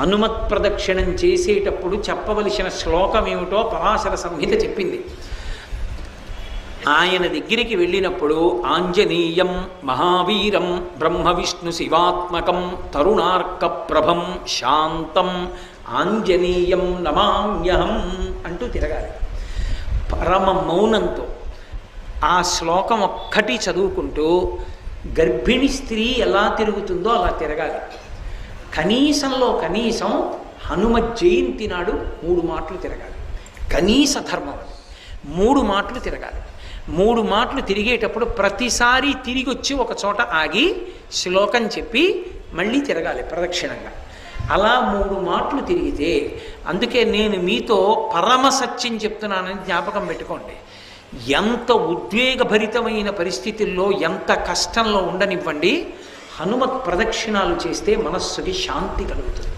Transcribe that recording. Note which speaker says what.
Speaker 1: హనుమత్ ప్రదక్షిణం చేసేటప్పుడు చెప్పవలసిన శ్లోకం ఏమిటో పరాశర సంహిత చెప్పింది. ఆయన దగ్గరికి వెళ్ళినప్పుడు ఆంజనేయం మహావీరం బ్రహ్మ విష్ణు శివాత్మకం తరుణార్క ప్రభం శాంతం ఆంజనేయం నమామ్యహం అంటూ తిరగాలి. పరమ మౌనంతో ఆ శ్లోకం ఒక్కటి చదువుకుంటూ గర్భిణి స్త్రీ ఎలా తిరుగుతుందో అలా తిరగాలి. కనీసంలో కనీసం హనుమ జయంతి నాడు 3 మాటలు తిరగాలి. కనీస ధర్మం అది. 3 మాటలు తిరగాలి. 3 మాటలు తిరిగేటప్పుడు ప్రతిసారి తిరిగి వచ్చి ఒక చోట ఆగి శ్లోకం చెప్పి మళ్ళీ తిరగాలి ప్రదక్షిణంగా. అలా 3 మాటలు తిరిగితే, అందుకే నేను మీతో పరమ సత్యం చెప్తున్నానని జ్ఞాపకం పెట్టుకోండి. ఎంత ఉద్వేగభరితమైన పరిస్థితుల్లో, ఎంత కష్టంలో ఉండనివ్వండి, హనుమత్ ప్రదక్షిణాలు చేస్తే మనస్సుకి శాంతి కలుగుతుంది.